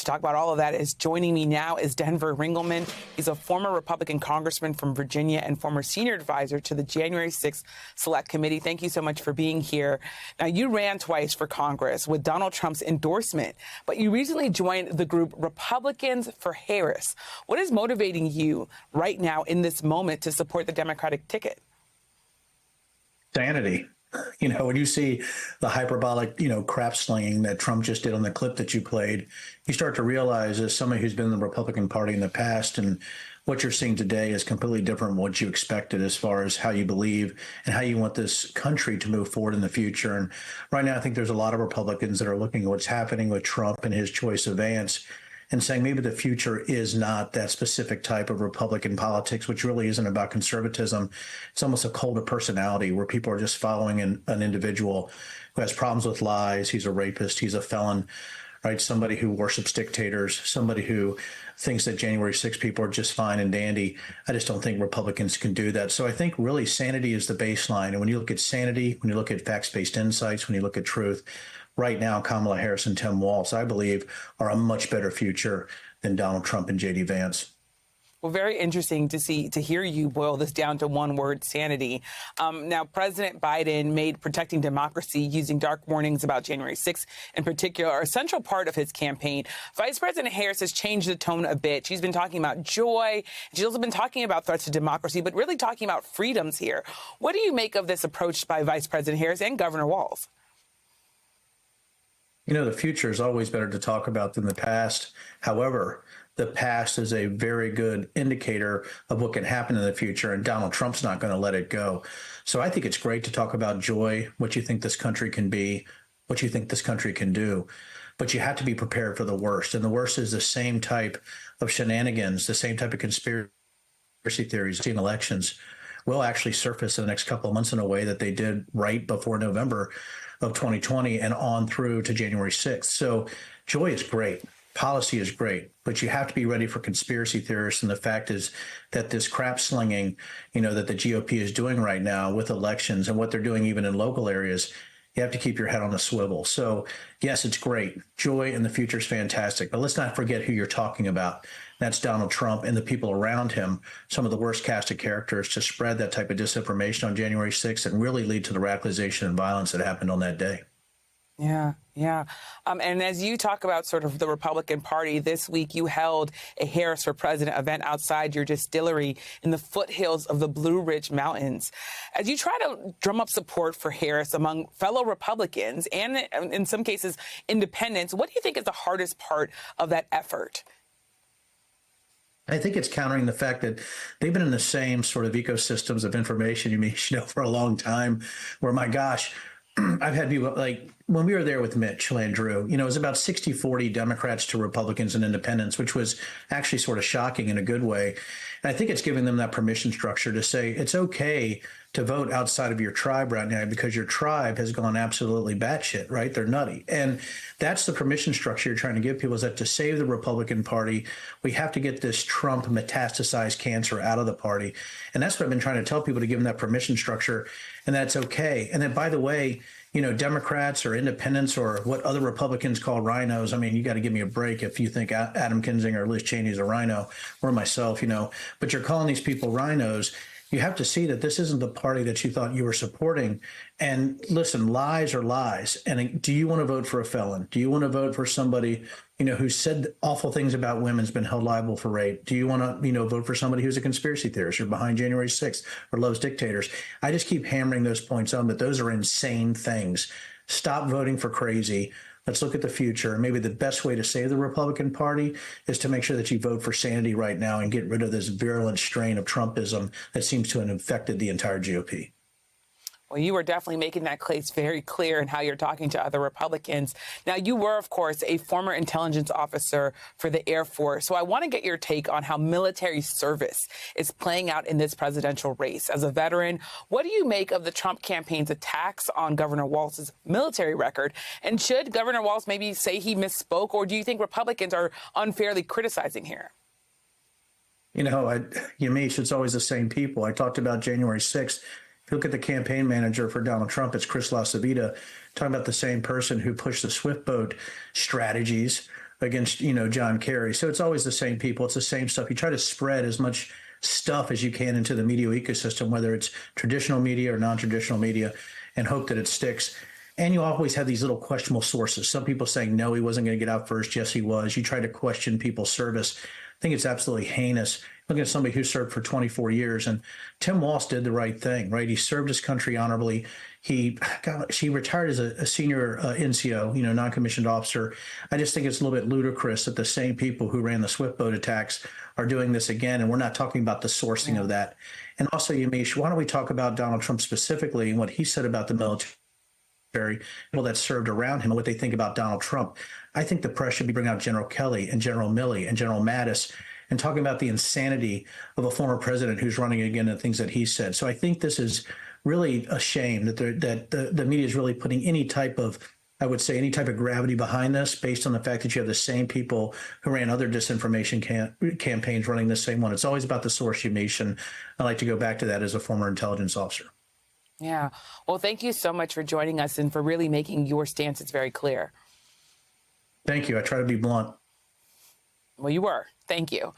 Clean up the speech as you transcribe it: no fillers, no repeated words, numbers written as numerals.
talk about all of that is joining me now is Denver Ringelmann. He's a former Republican congressman from Virginia and former senior advisor to the January 6th Select Committee. Thank you so much for being here. Now, you ran twice for Congress with Donald Trump's endorsement, but you recently joined the group Republicans for Harris. What is motivating you right now in this moment to support the Democratic ticket? Sanity. You know, when you see the hyperbolic, crap slinging that Trump just did on the clip that you played, you start to realize, as somebody who's been in the Republican Party in the past, and what you're seeing today is completely different from what you expected as far as how you believe and how you want this country to move forward in the future. And right now, I think there's a lot of Republicans that are looking at what's happening with Trump and his choice of Vance and saying maybe the future is not that specific type of Republican politics, which really isn't about conservatism. It's almost a cult of personality where people are just following an individual who has problems with lies. He's a rapist. He's a felon, right? Somebody who worships dictators, somebody who thinks that January 6 people are just fine and dandy. I just don't think Republicans can do that. So I think really sanity is the baseline. And when you look at sanity, when you look at facts-based insights, when you look at truth, right now, Kamala Harris and Tim Walz, I believe, are a much better future than Donald Trump and J.D. Vance. Well, very interesting to hear you boil this down to one word: sanity. Now, President Biden made protecting democracy using dark warnings about January 6th in particular a central part of his campaign. Vice President Harris has changed the tone a bit. She's been talking about joy. She's also been talking about threats to democracy, but really talking about freedoms here. What do you make of this approach by Vice President Harris and Governor Walz? The future is always better to talk about than the past. However, the past is a very good indicator of what can happen in the future, and Donald Trump's not going to let it go. So I think it's great to talk about joy, what you think this country can be, what you think this country can do. But you have to be prepared for the worst. And the worst is the same type of shenanigans, the same type of conspiracy theories in elections will actually surface in the next couple of months in a way that they did right before November of 2020 and on through to January 6th. So joy is great. Policy is great, but you have to be ready for conspiracy theorists. And the fact is that this crap slinging, that the GOP is doing right now with elections and what they're doing even in local areas, you have to keep your head on a swivel. So yes, it's great. Joy in the future is fantastic, but let's not forget who you're talking about. That's Donald Trump and the people around him, some of the worst cast of characters to spread that type of disinformation on January 6th and really lead to the radicalization and violence that happened on that day. Yeah. And as you talk about sort of the Republican Party, this week you held a Harris for President event outside your distillery in the foothills of the Blue Ridge Mountains. As you try to drum up support for Harris among fellow Republicans and in some cases independents, what do you think is the hardest part of that effort? I think it's countering the fact that they've been in the same sort of ecosystems of information for a long time where, my gosh, I've had people like when we were there with Mitch Landrieu, it was about 60-40 Democrats to Republicans and independents, which was actually sort of shocking in a good way. And I think it's giving them that permission structure to say it's okay to vote outside of your tribe right now because your tribe has gone absolutely batshit, right? They're nutty. And that's the permission structure you're trying to give people, is that to save the Republican Party, we have to get this Trump metastasized cancer out of the party. And that's what I've been trying to tell people, to give them that permission structure, and that's okay. And then, by the way, Democrats or independents or what other Republicans call rhinos. I mean, you got to give me a break if you think Adam Kinzinger or Liz Cheney is a rhino, or myself, but you're calling these people rhinos. You have to see that this isn't the party that you thought you were supporting. And listen, lies are lies. And do you want to vote for a felon? Do you want to vote for somebody, who said awful things about women, has been held liable for rape? Do you want to, vote for somebody who's a conspiracy theorist or behind January 6th or loves dictators? I just keep hammering those points on, that those are insane things. Stop voting for crazy. Let's look at the future. Maybe the best way to save the Republican Party is to make sure that you vote for sanity right now and get rid of this virulent strain of Trumpism that seems to have infected the entire GOP. Well, you are definitely making that case very clear in how you're talking to other Republicans. Now, you were, of course, a former intelligence officer for the Air Force. So I want to get your take on how military service is playing out in this presidential race. As a veteran, what do you make of the Trump campaign's attacks on Governor Walz's military record? And should Governor Walz maybe say he misspoke, or do you think Republicans are unfairly criticizing here? Yamiche, it's always the same people. I talked about January 6th. If you look at the campaign manager for Donald Trump, it's Chris LaCivita, talking about the same person who pushed the Swift boat strategies against, John Kerry. So it's always the same people. It's the same stuff. You try to spread as much stuff as you can into the media ecosystem, whether it's traditional media or non-traditional media, and hope that it sticks. And you always have these little questionable sources. Some people saying, no, he wasn't going to get out first. Yes, he was. You try to question people's service. I think it's absolutely heinous. Looking at somebody who served for 24 years, and Tim Walz did the right thing, right? He served his country honorably. She retired as a senior NCO, non-commissioned officer. I just think it's a little bit ludicrous that the same people who ran the Swift boat attacks are doing this again, and we're not talking about the sourcing of that. And also, Yamiche, why don't we talk about Donald Trump specifically and what he said about the military, people that served around him, and what they think about Donald Trump. I think the press should be bringing out General Kelly and General Milley and General Mattis and talking about the insanity of a former president who's running again and things that he said. So I think this is really a shame that the media is really putting any type of gravity behind this, based on the fact that you have the same people who ran other disinformation campaigns running the same one. It's always about the source, Yamiche, and I like to go back to that as a former intelligence officer. Yeah. Well, thank you so much for joining us and for really making your stances very clear. Thank you. I try to be blunt. Well, you were. Thank you.